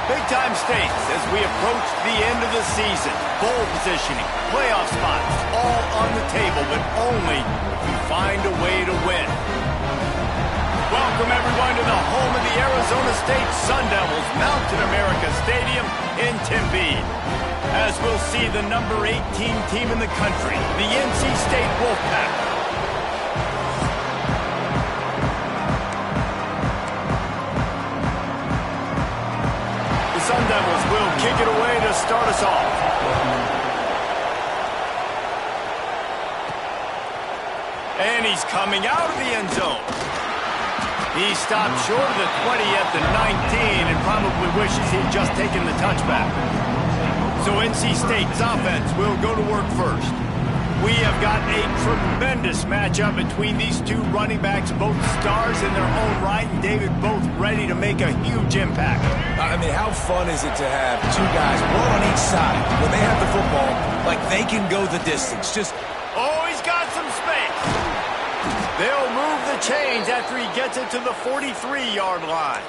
Big-time stakes as we approach the end of the season. Bowl positioning, playoff spots, all on the table, but only if you find a way to win. Welcome, everyone, to the home of the Arizona State Sun Devils, Mountain America Stadium in Tempe. As we'll see the number 18 team in the country, the NC State Wolfpack. Sun Devils will kick it away to start us off. And he's coming out of the end zone. He stopped short of the 20 at the 19 and probably wishes he'd just taken the touchback. So NC State's offense will go to work first. We have got a tremendous matchup between these two running backs, both stars in their own right, and David, both ready to make a huge impact. I mean, how fun is it to have two guys, one on each side, when they have the football, like they can go the distance? Oh, he's got some space. They'll move the chains after he gets it to the 43-yard line.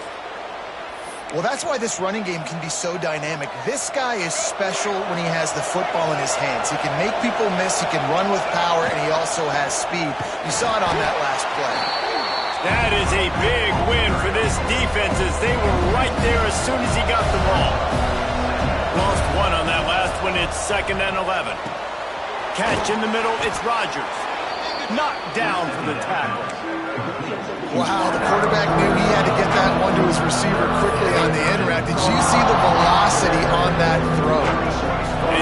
Well, that's why this running game can be so dynamic. This guy is special when he has the football in his hands. He can make people miss, he can run with power, and he also has speed. You saw it on that last play. That is a big win for this defense as they were right there as soon as he got the ball. Lost one on that last one. It's 2nd and 11. Catch in the middle. It's Rodgers. Knocked down for the tackle. Wow, the quarterback knew he had to get that one to his receiver quickly on the end route. Did you see the velocity on that throw?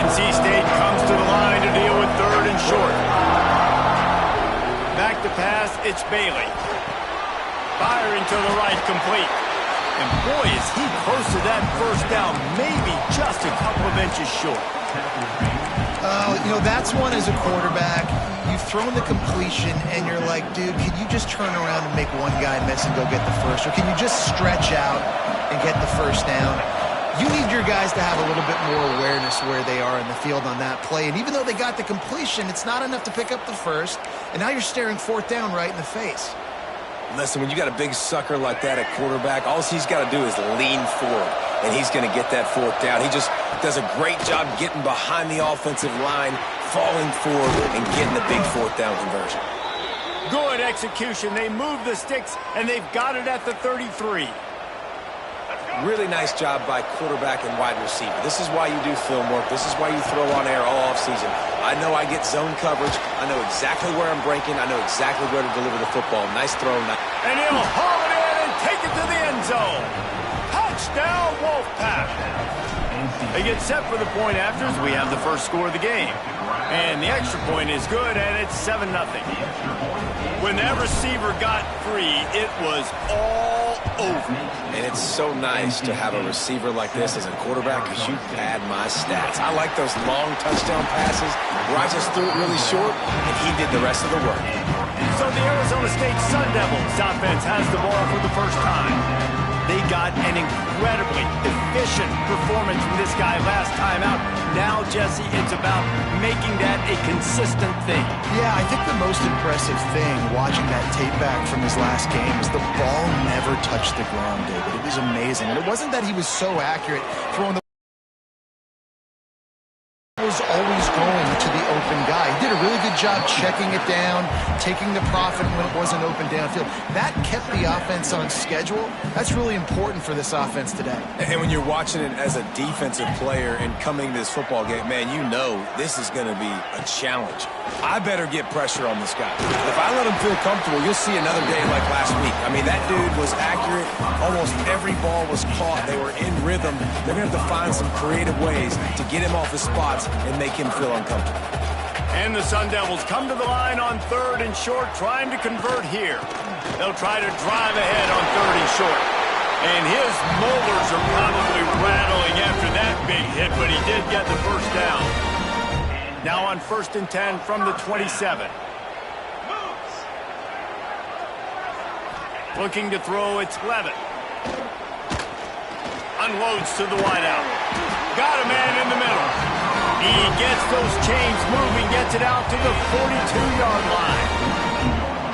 NC State comes to the line to deal with 3rd and short. Back to pass, it's Bailey. Firing to the right, complete. And boy, is he close to that first down, maybe just a couple of inches short. You know, that's one as a quarterback. You've thrown the completion, and you're like, dude, can you just turn around and make one guy miss and go get the first? Or can you just stretch out and get the first down? You need your guys to have a little bit more awareness where they are in the field on that play. And even though they got the completion, it's not enough to pick up the first. And now you're staring 4th down right in the face. Listen, when you got a big sucker like that at quarterback, all he's got to do is lean forward, and he's going to get that 4th down. He just does a great job getting behind the offensive line, falling forward, and getting the big 4th down conversion. Good execution. They move the sticks, and they've got it at the 33. Really nice job by quarterback and wide receiver. This is why you do film work. This is why you throw on air all offseason. I know I get zone coverage. I know exactly where I'm breaking. I know exactly where to deliver the football. Nice throw. And he'll haul it in and take it to the end zone. Touchdown, Wolfpack. They get set for the point afters. We have the first score of the game. And the extra point is good, and it's 7-0. When that receiver got free, it was all over. And it's so nice to have a receiver like this as a quarterback because you pad my stats. I like those long touchdown passes where I just threw it really short, and he did the rest of the work. So the Arizona State Sun Devils offense has the ball for the first time. They got an incredibly efficient performance from this guy last time out. Now, Jesse, it's about making that a consistent thing. Yeah, I think the most impressive thing watching that tape back from his last game is the ball never touched the ground, David. It was amazing. And it wasn't that he was so accurate throwing the was always going to the open guy. He did a really good job checking it down, taking the profit when it wasn't open downfield. That kept the offense on schedule. That's really important for this offense today. And when you're watching it as a defensive player and coming to this football game, man, you know this is going to be a challenge. I better get pressure on this guy. If I let him feel comfortable, you'll see another day like last week. I mean, that dude was accurate. Almost every ball was caught. They were in rhythm. They're going to have to find some creative ways to get him off his spots and make him feel uncomfortable. And the Sun Devils come to the line on 3rd and short, trying to convert here. They'll try to drive ahead on 3rd and short. And his molars are probably rattling after that big hit, but he did get the first down. Now on 1st and 10 from the 27. Looking to throw, it's Levitt. Unloads to the wideout. Got a man in the middle. He gets those chains moving, gets it out to the 42-yard line.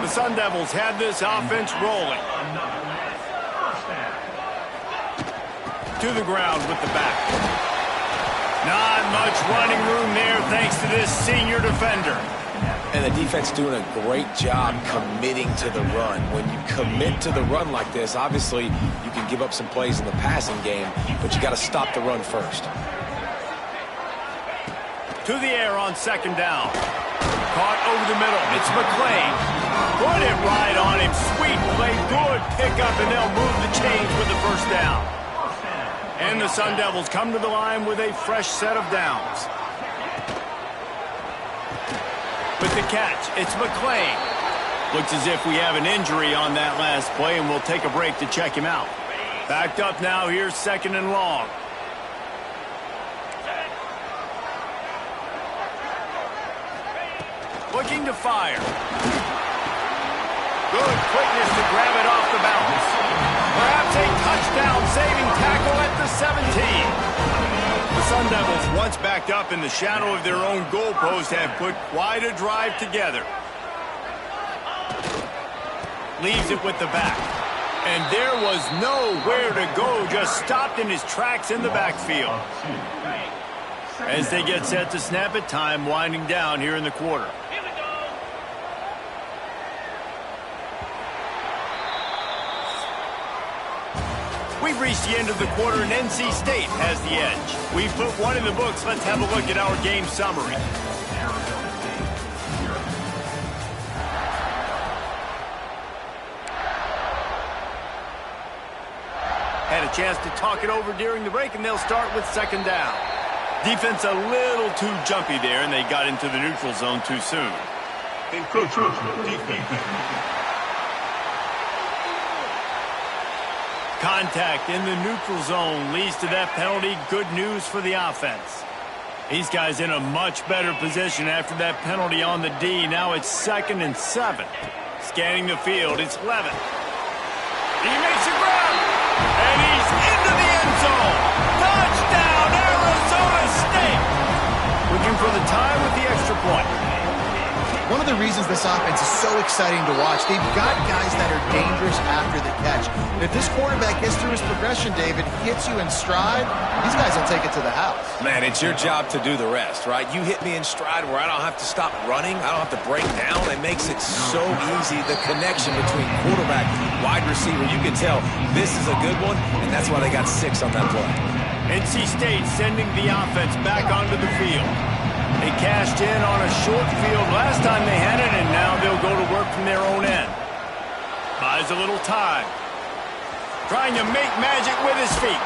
The Sun Devils had this offense rolling. To the ground with the back. Not much running room there thanks to this senior defender. And the defense doing a great job committing to the run. When you commit to the run like this, obviously you can give up some plays in the passing game, but you got to stop the run first. To the air on 2nd down. Caught over the middle. It's McClain. Put it right on him. Sweet play. Good pickup, and they'll move the chains with the first down. And the Sun Devils come to the line with a fresh set of downs. With the catch, it's McClain. Looks as if we have an injury on that last play, and we'll take a break to check him out. Backed up now, here's 2nd and long. Looking to fire. Good quickness to grab it off the bounce. Perhaps a touchdown-saving tackle at the 17. The Sun Devils, once backed up in the shadow of their own goalpost, have put quite a drive together. Leaves it with the back. And there was nowhere to go, just stopped in his tracks in the backfield. As they get set to snap it, time winding down here in the quarter. We've reached the end of the quarter, and NC State has the edge. We've put one in the books. Let's have a look at our game summary. Had a chance to talk it over during the break, and they'll start with 2nd down. Defense a little too jumpy there, and they got into the neutral zone too soon. Encroachment defense. Contact in the neutral zone leads to that penalty. Good news for the offense. These guys in a much better position after that penalty on the D. Now it's 2nd and 7. Scanning the field, it's Levitt. He makes a grab, and he's into the end zone. Touchdown, Arizona State. Looking for the tie with the extra point. One of the reasons this offense is so exciting to watch, they've got guys that are dangerous after the catch. And if this quarterback gets through his progression, David, hits you in stride, these guys will take it to the house. Man, it's your job to do the rest, right? You hit me in stride where I don't have to stop running. I don't have to break down. It makes it so easy. The connection between quarterback and wide receiver, you can tell this is a good one, and that's why they got 6 on that play. NC State sending the offense back onto the field. They cashed in on a short field last time they had it, and now they'll go to work from their own end. Buys a little time. Trying to make magic with his feet.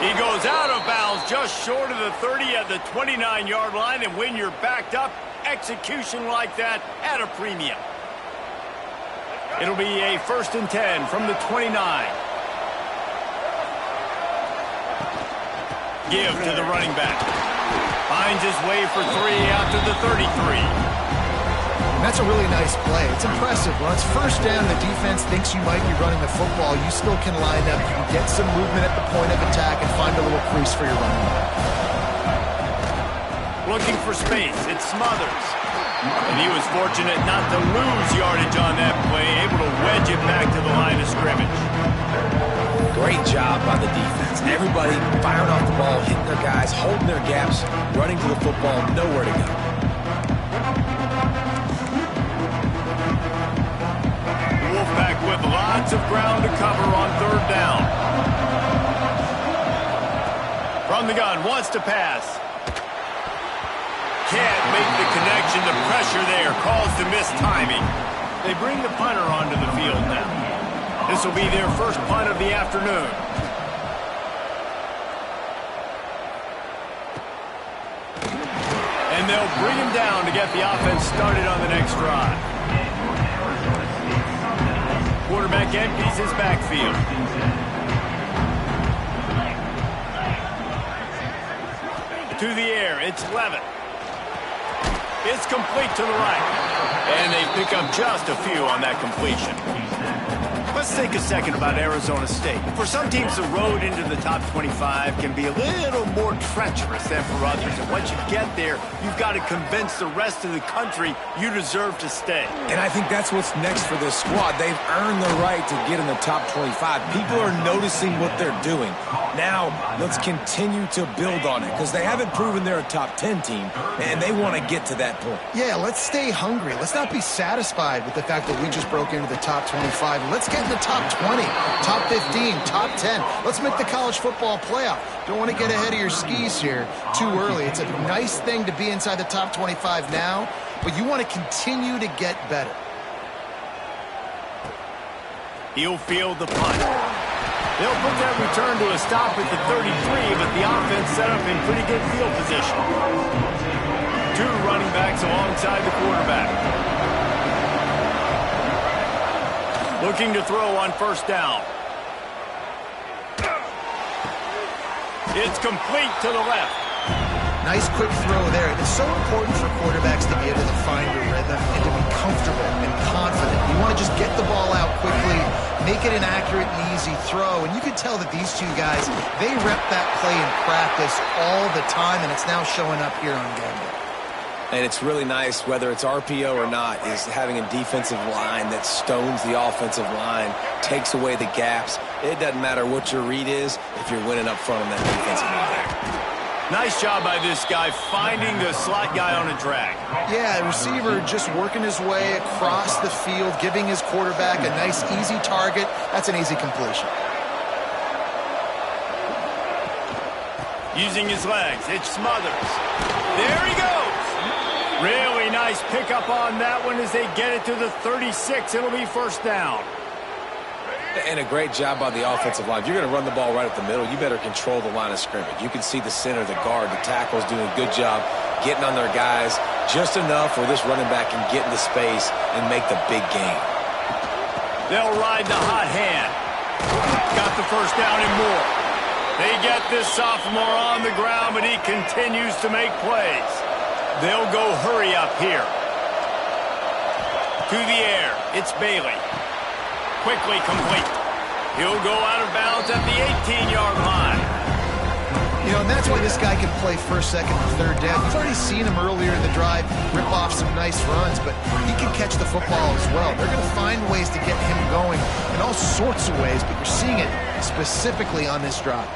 He goes out of bounds just short of the 30 at the 29-yard line, and when you're backed up, execution like that at a premium. It'll be a 1st and 10 from the 29. Give to the running back. Finds his way for 3 after the 33. And that's a really nice play. It's impressive. When it's 1st down, the defense thinks you might be running the football. You still can line up. You can get some movement at the point of attack and find a little crease for your running back. Looking for space. It's Smothers. And he was fortunate not to lose yardage on that play, able to wedge it back to the line of scrimmage. Great job by the defense. Everybody firing off the ball, hitting their guys, holding their gaps, running to the football, nowhere to go. Wolfpack with lots of ground to cover on 3rd down. From the gun, wants to pass. Can't make the connection. The pressure there caused the missed timing. They bring the punter onto the field now. This will be their first punt of the afternoon. And they'll bring him down to get the offense started on the next drive. Quarterback empties his backfield. To the air, it's Levin. It's complete to the right. And they pick up just a few on that completion. Let's take a second about Arizona State. For some teams, the road into the top 25 can be a little more treacherous than for others. And once you get there, you've got to convince the rest of the country you deserve to stay. And I think that's what's next for this squad. They've earned the right to get in the top 25. People are noticing what they're doing. Now, let's continue to build on it because they haven't proven they're a top 10 team, and they want to get to that point. Yeah, let's stay hungry. Let's not be satisfied with the fact that we just broke into the top 25. Let's get in the top 20, top 15, top 10. Let's make the college football playoff. Don't want to get ahead of your skis here too early. It's a nice thing to be inside the top 25 now, but you want to continue to get better. He'll field the punt. They'll put that return to a stop at the 33, but the offense set up in pretty good field position. Two running backs alongside the quarterback. Looking to throw on first down. It's complete to the left. Nice quick throw there. It's so important for quarterbacks to be able to find a rhythm and to be comfortable and confident. You want to just get the ball out quickly, make it an accurate and easy throw. And you can tell that these two guys, they rep that play in practice all the time, and it's now showing up here on game day. And it's really nice, whether it's RPO or not, is having a defensive line that stones the offensive line, takes away the gaps. It doesn't matter what your read is if you're winning up front on that defensive line. Nice job by this guy finding the slot guy on a drag. Yeah, receiver just working his way across the field, giving his quarterback a nice, easy target. That's an easy completion. Using his legs, it's Smothers. There he goes. Really nice pickup on that one as they get it to the 36. It'll be first down. And a great job by the offensive line. If you're going to run the ball right up the middle, you better control the line of scrimmage. You can see the center, the guard, the tackles doing a good job getting on their guys just enough where this running back can get into space and make the big gain. They'll ride the hot hand. Got the first down and more. They get this sophomore on the ground, but he continues to make plays. They'll go hurry up here. To the air, it's Bailey. Quickly complete. He'll go out of bounds at the 18-yard line. You know, and that's why this guy can play first, second, and third down. You've already seen him earlier in the drive rip off some nice runs, but he can catch the football as well. They're going to find ways to get him going in all sorts of ways, but you're seeing it specifically on this drive.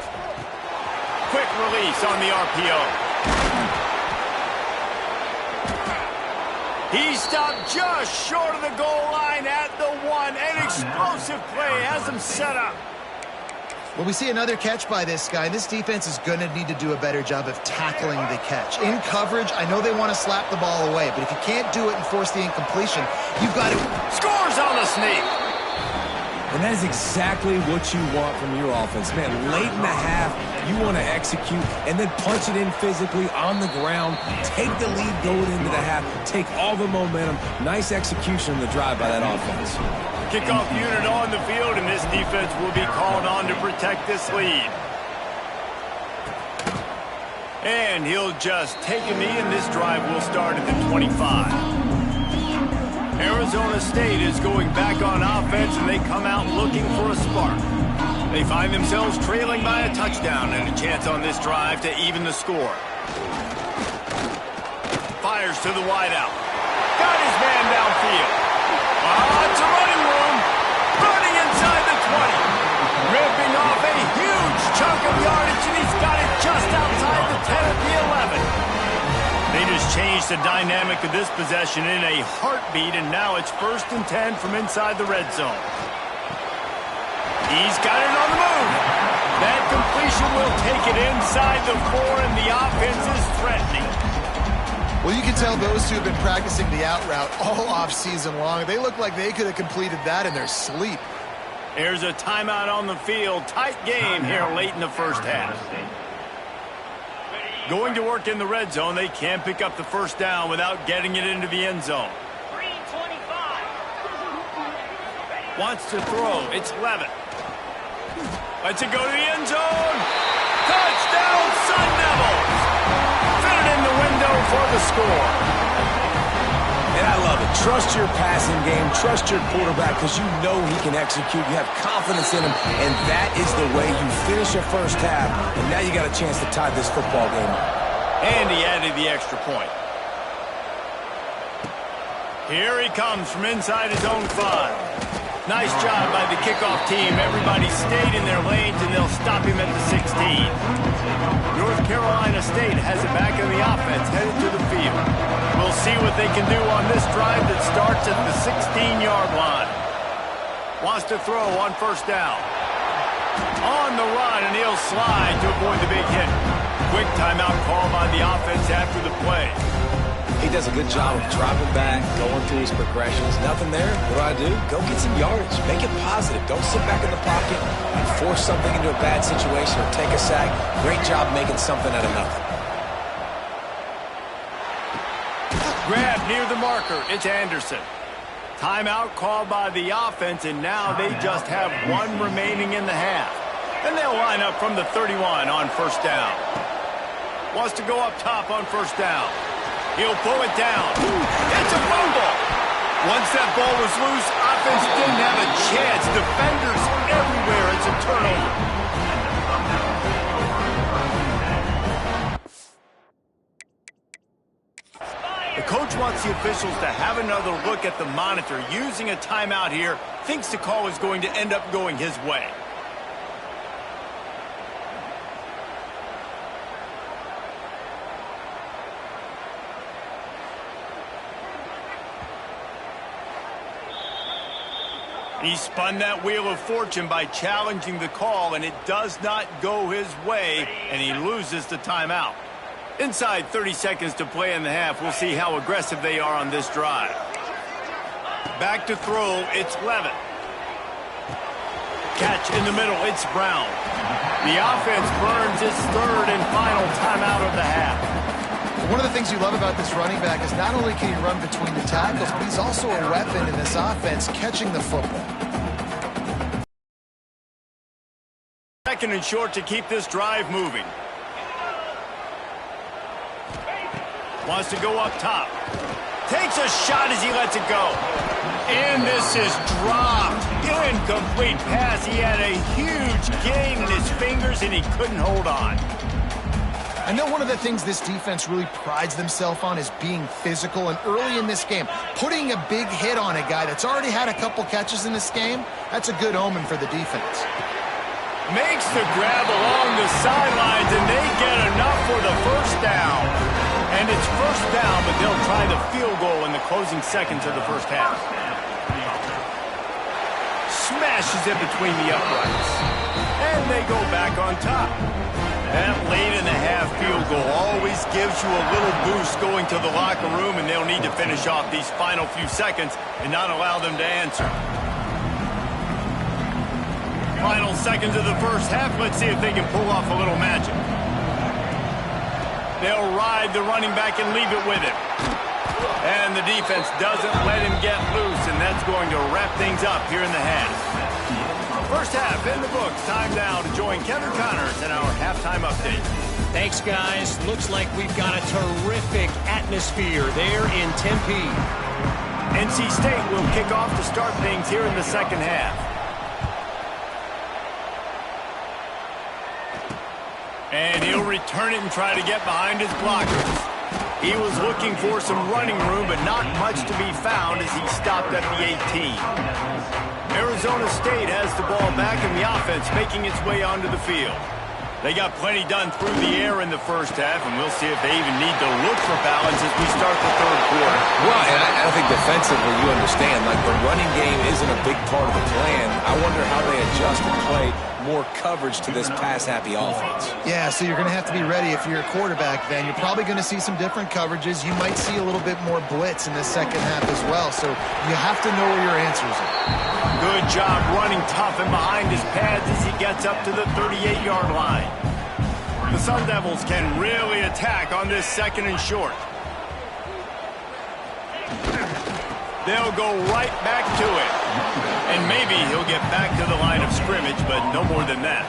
Quick release on the RPO. He stopped just short of the goal line at the 1. An explosive play has him set up. Well, we see another catch by this guy. This defense is going to need to do a better job of tackling the catch. In coverage, I know they want to slap the ball away, but if you can't do it and force the incompletion, you've got to... Scores on the sneak. And that is exactly what you want from your offense. Man, late in the half, you want to execute and then punch it in physically on the ground, take the lead going into the half, take all the momentum. Nice execution on the drive by that offense. Kickoff unit on the field, and this defense will be called on to protect this lead. And he'll just take a knee, and this drive will start at the 25. Arizona State is going back on offense, and they come out looking for a spark. They find themselves trailing by a touchdown and a chance on this drive to even the score. Fires to the wideout. Got his man downfield. It's a running room. Running inside the 20. Ripping off a huge chunk of yardage, and he's got it just outside the 10 at the 11. They just changed the dynamic of this possession in a heartbeat, and now it's 1st and 10 from inside the red zone. He's got it on the move. That completion will take it inside the 4, and the offense is threatening. Well, you can tell those two have been practicing the out route all off-season long. They look like they could have completed that in their sleep. There's a timeout on the field. Tight game here late in the first half. Going to work in the red zone. They can't pick up the first down without getting it into the end zone. 325. Wants to throw. It's Levin. Lets it go to the end zone. Touchdown, Sun Devils! for the score. And I love it. Trust your passing game. Trust your quarterback because you know he can execute. You have confidence in him, and that is the way you finish your first half. And now you got a chance to tie this football game up. And he added the extra point. Here he comes from inside his own 5. Nice job by the kickoff team. Everybody stayed in their lanes, and they'll stop him at the 16. North Carolina State has it back in the offense, headed to the field. We'll see what they can do on this drive that starts at the 16-yard line. Wants to throw on first down. On the run, and he'll slide to avoid the big hit. Quick timeout call by the offense after the play. He does a good job of dropping back, going through his progressions. Nothing there. What do? Go get some yardage. Make it positive. Don't sit back in the pocket and force something into a bad situation or take a sack. Great job making something out of nothing. Grab near the marker. It's Anderson. Timeout called by the offense, and now they just have 1 remaining in the half. And they'll line up from the 31 on first down. Wants to go up top on first down. He'll pull it down. It's a fumble. Once that ball was loose, offense didn't have a chance. Defenders everywhere. It's a turnover. The coach wants the officials to have another look at the monitor. Using a timeout here, thinks the call is going to end up going his way. He spun that wheel of fortune by challenging the call, and it does not go his way, and he loses the timeout. Inside 30 seconds to play in the half. We'll see how aggressive they are on this drive. Back to throw, it's Levitt. Catch in the middle, it's Brown. The offense burns its 3rd and final timeout of the half. One of the things you love about this running back is not only can he run between the tackles, but he's also a weapon in this offense catching the football. 2nd and short to keep this drive moving. Wants to go up top. Takes a shot as he lets it go. And this is dropped. Incomplete pass. He had a huge gain in his fingers, and he couldn't hold on. I know one of the things this defense really prides themselves on is being physical, and early in this game, putting a big hit on a guy that's already had a couple catches in this game, that's a good omen for the defense. Makes the grab along the sidelines, and they get enough for the first down. And it's first down, but they'll try the field goal in the closing seconds of the first half. Smashes it between the uprights. And they go back on top. That late in the half field goal always gives you a little boost going to the locker room, and they'll need to finish off these final few seconds and not allow them to answer. Final seconds of the first half. Let's see if they can pull off a little magic. They'll ride the running back and leave it with him. And the defense doesn't let him get loose, and that's going to wrap things up here in the half. First half in the books. Time now to join Kevin Connors in our halftime update. Thanks, guys. Looks like we've got a terrific atmosphere there in Tempe. NC State will kick off to start things here in the second half. And he'll return it and try to get behind his blockers. He was looking for some running room, but not much to be found as he stopped at the 18. Arizona State has the ball back in the offense, making its way onto the field. They got plenty done through the air in the first half, and we'll see if they even need to look for balance as we start the 3rd quarter. Well, and I think defensively you understand, like the running game isn't a big part of the plan. I wonder how they adjust and play more coverage to this pass-happy offense. Yeah, so you're going to have to be ready if you're a quarterback then. You're probably going to see some different coverages. You might see a little bit more blitz in the second half as well, so you have to know where your answers are. Good job running tough and behind his pads as he gets up to the 38-yard line. The Sun Devils can really attack on this 2nd and short. They'll go right back to it. And maybe he'll get back to the line of scrimmage, but no more than that.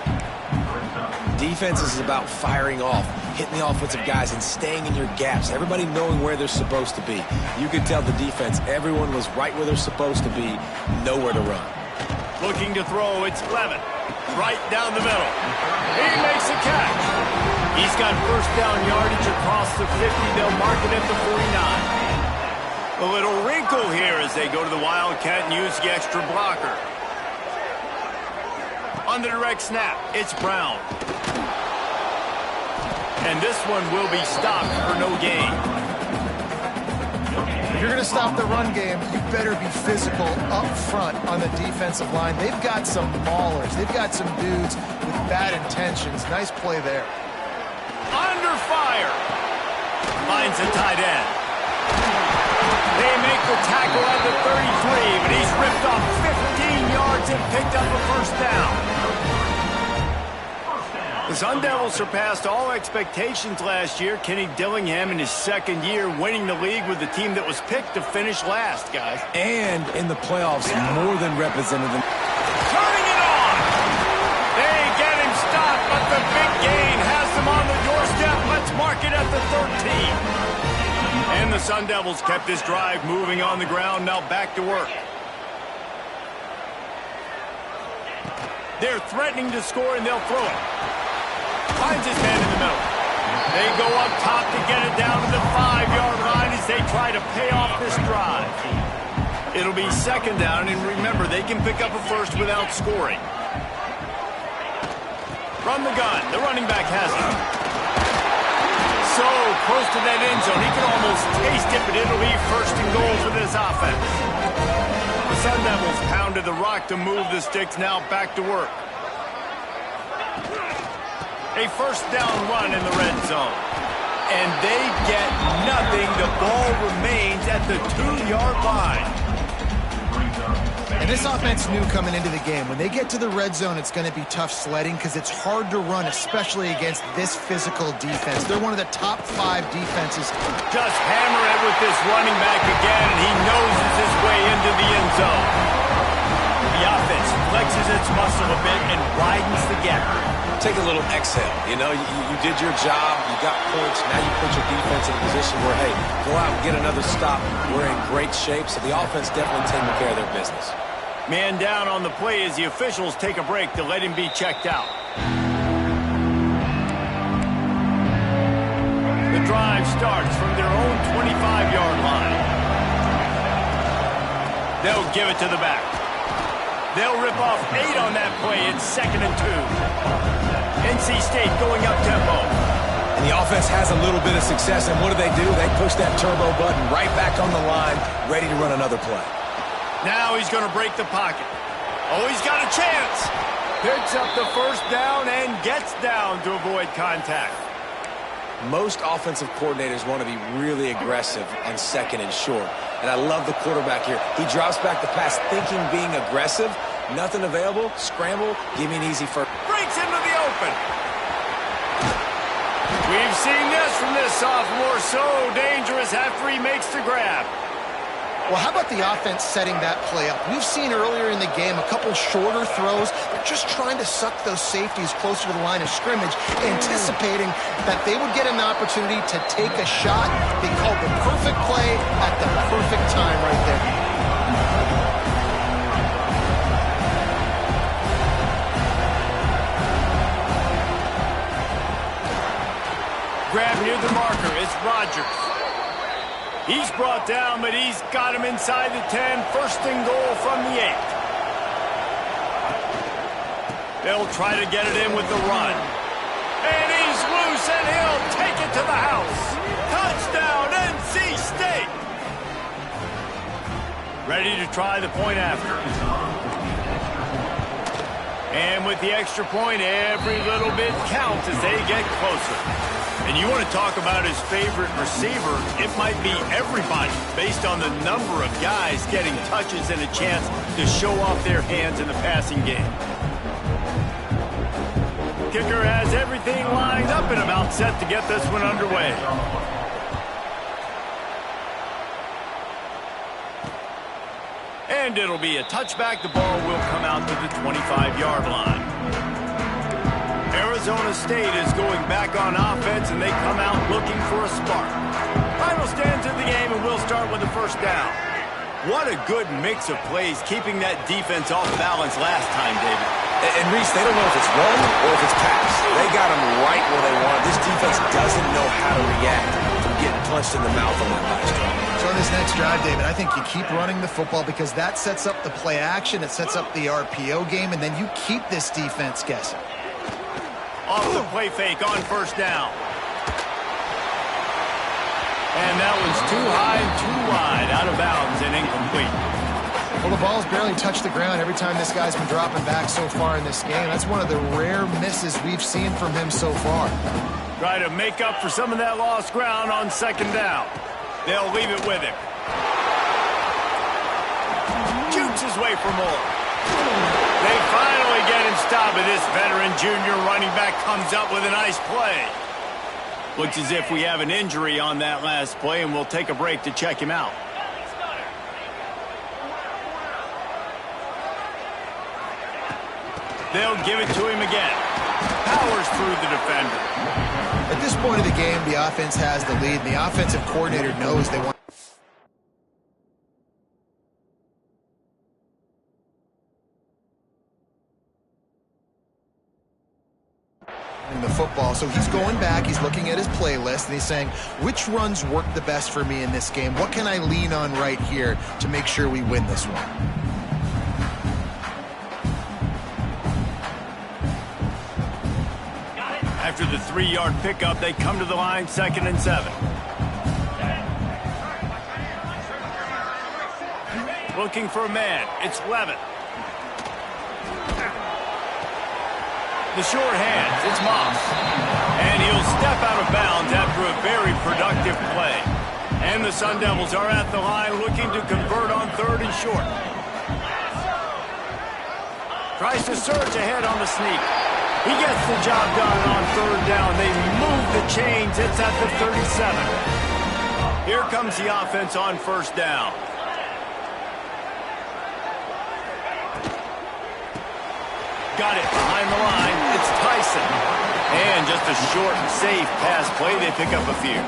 defense is about firing off, hitting the offensive guys, and staying in your gaps. Everybody knowing where they're supposed to be. You could tell the defense, everyone was right where they're supposed to be, nowhere to run. Looking to throw, it's 11. Right down the middle. He makes a catch. He's got first down yardage across the 50. They'll mark it at the 49. A little wrinkle here as they go to the Wildcat and use the extra blocker. On the direct snap, it's Brown. And this one will be stopped for no gain. If you're going to stop the run game, you better be physical up front on the defensive line. They've got some maulers. They've got some dudes with bad intentions. Nice play there. Under fire. Finds a tight end. They make the tackle at the 33, but he's ripped off 15 yards and picked up a first down. The Sun Devils surpassed all expectations last year. Kenny Dillingham in his second year winning the league with the team that was picked to finish last, guys. And in the playoffs, more than represented them. Turning it on! They get him stopped, but the big gain has them on the doorstep. Let's mark it at the 13. And the Sun Devils kept this drive moving on the ground. Now back to work. They're threatening to score, and they'll throw it. Finds his man in the middle. They go up top to get it down to the 5-yard line as they try to pay off this drive. It'll be second down, and remember, they can pick up a first without scoring. From the gun, the running back has it. So close to that end zone, he can almost taste it, but it'll be first and goal for this offense. The Sun Devils pounded the rock to move the sticks, now back to work. A first down run in the red zone. And they get nothing. The ball remains at the 2-yard line. And this offense knew coming into the game, when they get to the red zone, it's going to be tough sledding because it's hard to run, especially against this physical defense. They're one of the top 5 defenses. Just hammer it with this running back again, and he noses his way into the end zone. The offense flexes its muscle a bit and widens the gap. Take a little exhale. You know, you did your job. You got points. Now you put your defense in a position where, hey, go out and get another stop. We're in great shape, so the offense definitely taking care of their business. Man down on the play as the officials take a break to let him be checked out. The drive starts from their own 25-yard line. They'll give it to the back. They'll rip off 8 on that play. It's 2nd and 2. NC State going up tempo. And the offense has a little bit of success, and what do? They push that turbo button right back on the line, ready to run another play. Now he's going to break the pocket. Oh, he's got a chance. Picks up the first down and gets down to avoid contact. Most offensive coordinators want to be really aggressive on 2nd and short. And I love the quarterback here. He drops back the pass thinking being aggressive. Nothing available. Scramble. Give me an easy first. Breaks into the open. We've seen this from this sophomore. So dangerous after he makes the grab. Well, how about the offense setting that play up? We've seen earlier in the game a couple shorter throws. They're just trying to suck those safeties closer to the line of scrimmage, anticipating that they would get an opportunity to take a shot. They called the perfect play at the perfect time right there. Grab near the marker. It's Rodgers. He's brought down, but he's got him inside the 10. First and goal from the 8. They'll try to get it in with the run. And he's loose, and he'll take it to the house. Touchdown, NC State. Ready to try the point after. And with the extra point, every little bit counts as they get closer. And you want to talk about his favorite receiver, it might be everybody based on the number of guys getting touches and a chance to show off their hands in the passing game. Kicker has everything lined up and about set to get this one underway. And it'll be a touchback. The ball will come out to the 25-yard line. Arizona State is going back on offense, and they come out looking for a spark. Final stands of the game, and we'll start with the first down. What a good mix of plays, keeping that defense off balance last time, David. And Reese, they don't know if it's run or if it's pass. They got them right where they want. This defense doesn't know how to react from getting punched in the mouth on that last drive. So on this next drive, David, I think you keep running the football because that sets up the play action, it sets up the RPO game, and then you keep this defense guessing. Off the play fake on first down. And that was too high and too wide, out of bounds and incomplete. Well, the ball's barely touched the ground every time this guy's been dropping back so far in this game. That's one of the rare misses we've seen from him so far. Try to make up for some of that lost ground on second down. They'll leave it with him. Jukes his way for more. They finally get him stopped, but this veteran junior running back comes up with a nice play. Looks as if we have an injury on that last play, and we'll take a break to check him out. They'll give it to him again. Powers through the defender. At this point of the game, the offense has the lead, and the offensive coordinator knows they want the football. So he's going back, he's looking at his playlist, and he's saying, which runs work the best for me in this game? What can I lean on right here to make sure we win this one? After the 3-yard pickup, they come to the line, 2nd and 7. Looking for a man. It's Levin. The short hands. It's Moss. And he'll step out of bounds after a very productive play. And the Sun Devils are at the line looking to convert on 3rd and short. Tries to surge ahead on the sneak. He gets the job done on 3rd down. They move the chains. It's at the 37. Here comes the offense on 1st down. Got it behind the line. It's Tyson. And just a short, safe pass play. They pick up a few.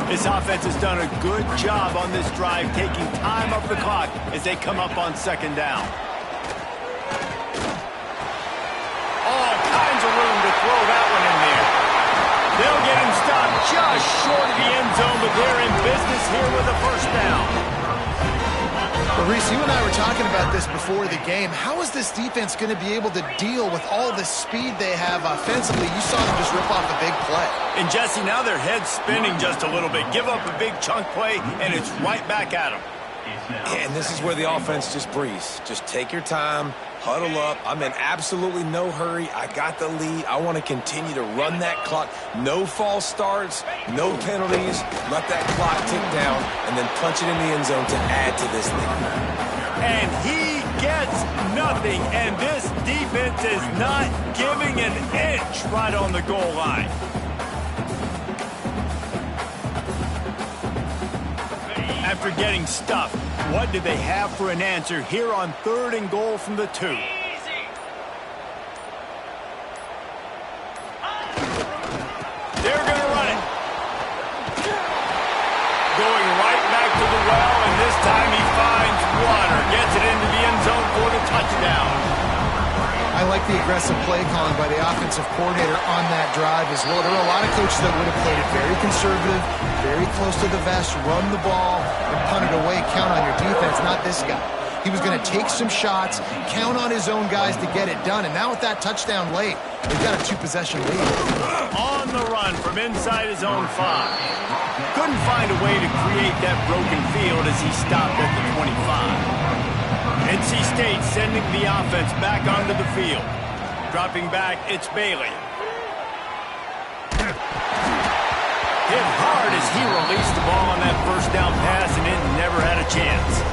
This offense has done a good job on this drive, taking time off the clock as they come up on 2nd down. All kinds of room to throw that one in there. They'll get him stopped just short of the end zone, but they're in business here with a 1st down. Well, Reese, you and I were talking about this before the game. How is this defense going to be able to deal with all the speed they have offensively? You saw them just rip off a big play. And Jesse, now their head's spinning just a little bit. Give up a big chunk play, and it's right back at them. And this is where the offense just breathes. Just take your time, huddle up. I'm in absolutely no hurry. I got the lead. I want to continue to run that clock. No false starts, no penalties. Let that clock tick down and then punch it in the end zone to add to this lead. And he gets nothing, and this defense is not giving an inch right on the goal line. After getting stuffed, what do they have for an answer here on 3rd and goal from the 2? They're going to run it. Going right back to the well, and this time he finds water. Gets it into the end zone for the touchdown. I like the aggressive play calling by the offensive coordinator on that drive as well. There are a lot of coaches that would have played it very conservative, very close to the vest, run the ball, and punt it away, count on your defense, not this guy. He was going to take some shots, count on his own guys to get it done, and now with that touchdown late, they've got a 2-possession lead. On the run from inside his own 5. Couldn't find a way to create that broken field as he stopped at the 25. NC State sending the offense back onto the field. Dropping back, it's Bailey. Hit hard as he released the ball on that 1st down pass, and it never had a chance.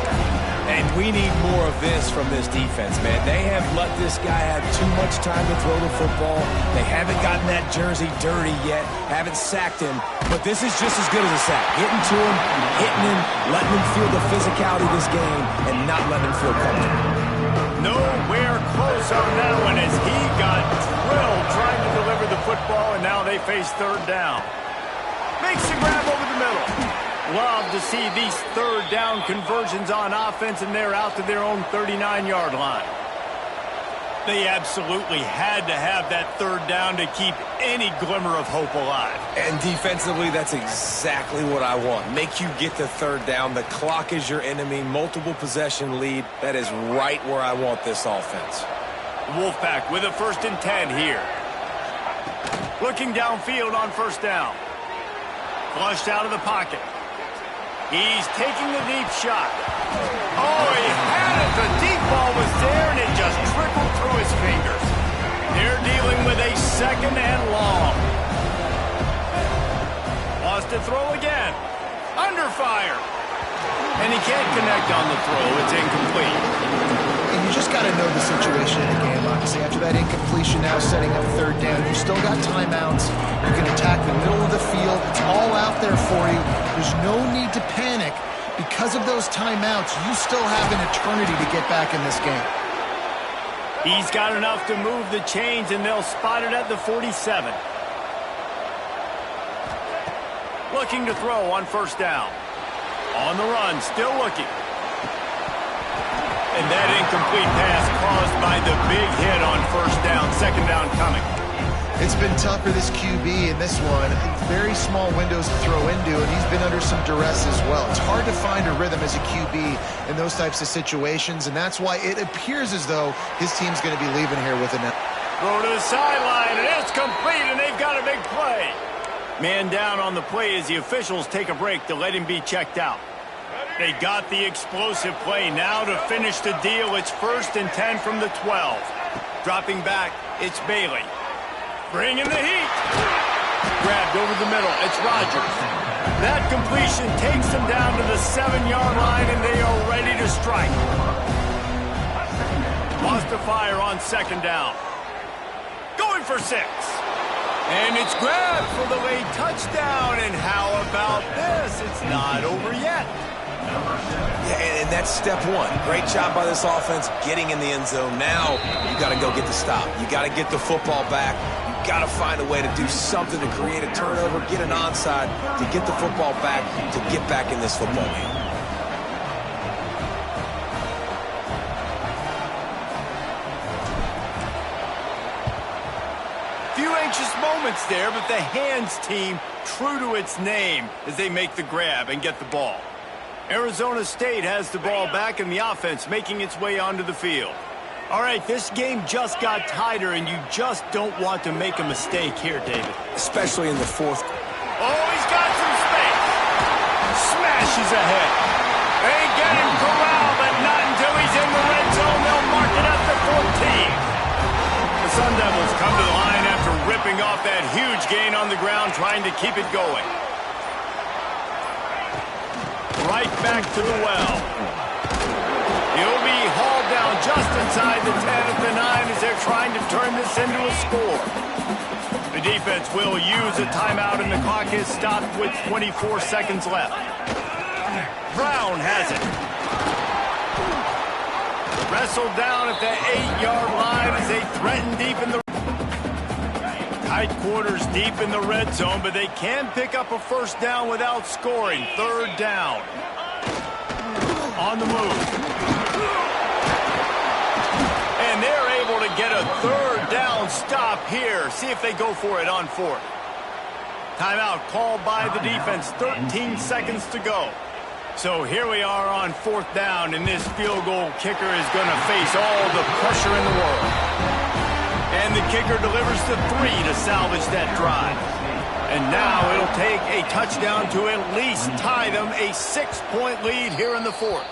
And we need more of this from this defense, man. They have let this guy have too much time to throw the football. They haven't gotten that jersey dirty yet, haven't sacked him. But this is just as good as a sack. Getting to him, hitting him, letting him feel the physicality of this game, and not letting him feel comfortable. Nowhere close on that one as he got drilled trying to face third down. Makes the grab over the middle. Love to see these third down conversions on offense, and they're out to their own 39-yard line. They absolutely had to have that third down to keep any glimmer of hope alive. And defensively, that's exactly what I want. Make you get the third down. The clock is your enemy. Multiple possession lead. That is right where I want this offense. Wolfpack with a 1st and 10 here. Looking downfield on first down. Flushed out of the pocket. He's taking the deep shot. Oh, he had it. The deep ball was there, and it just trickled through his fingers. They're dealing with a 2nd and long. Wants to throw again. Under fire. And he can't connect on the throw. It's incomplete. And you just got to know the situation in a game, obviously. After that incompletion, now setting up third down, you still got timeouts. You can attack the middle of the field. It's all out there for you. There's no need to panic. Because of those timeouts, you still have an eternity to get back in this game. He's got enough to move the chains, and they'll spot it at the 47. Looking to throw on first down. On the run, still looking. And that incomplete pass caused by the big hit on first down, 2nd down coming. It's been tough for this QB in this one. Very small windows to throw into, and he's been under some duress as well. It's hard to find a rhythm as a QB in those types of situations, and that's why it appears as though his team's going to be leaving here with an... Throw to the sideline, and it's complete, and they've got a big play. Man down on the play as the officials take a break to let him be checked out. They got the explosive play. Now to finish the deal, it's 1st and 10 from the 12. Dropping back, it's Bailey. Bringing the heat. Grabbed over the middle. It's Rodgers. That completion takes them down to the 7-yard line, and they are ready to strike. Wants to fire on 2nd down. Going for 6. And it's grabbed for the late touchdown. And how about this? It's not over yet. Yeah, and that's step one. Great job by this offense getting in the end zone. Now you got to go get the stop. You got to get the football back. You got to find a way to do something to create a turnover, get an onside, to get the football back, to get back in this football game. Few anxious moments there, but the hands team true to its name as they make the grab and get the ball. Arizona State has the ball back, and the offense making its way onto the field. All right, this game just got tighter, and you just don't want to make a mistake here, David. Especially in the 4th. Oh, he's got some space. Smashes ahead. They get him corralled, but not until he's in the red zone. They'll mark it at the 14. The Sun Devils come to the line after ripping off that huge gain on the ground, trying to keep it going. Right back to the well. He'll be hauled down just inside the 10 at the 9 as they're trying to turn this into a score. The defense will use a timeout, and the clock is stopped with 24 seconds left. Brown has it. Wrestled down at the 8-yard line as they threaten deep in the... Tight quarters deep in the red zone, but they can pick up a first down without scoring. 3rd down. On the move. And they're able to get a 3rd down stop here. See if they go for it on 4th. Timeout called by the defense. 13 seconds to go. So here we are on 4th down, and this field goal kicker is going to face all the pressure in the world. And the kicker delivers the 3 to salvage that drive. And now it'll take a touchdown to at least tie them a 6-point lead here in the 4th.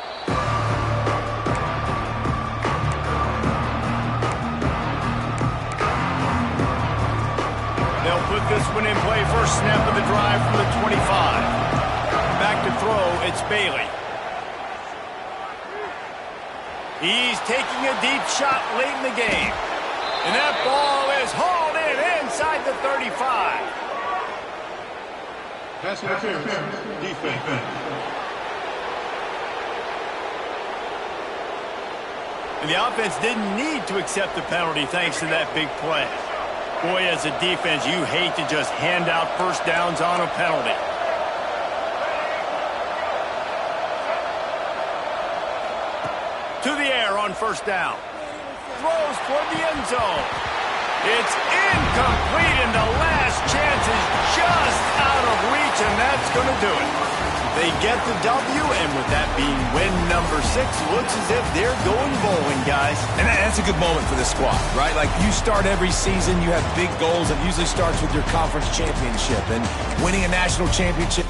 They'll put this one in play. First snap of the drive from the 25. Back to throw, it's Bailey. He's taking a deep shot late in the game. And that ball is hauled in inside the 35. Pass interference, defense. And the offense didn't need to accept the penalty thanks to that big play. Boy, as a defense, you hate to just hand out first downs on a penalty. To the air on first down. Throws toward the end zone. It's incomplete, and the last chance is just out of reach, and that's going to do it. They get the W, and with that being win number 6, looks as if they're going bowling, guys. And that's a good moment for this squad, right? Like, you start every season, you have big goals. It usually starts with your conference championship, and winning a national championship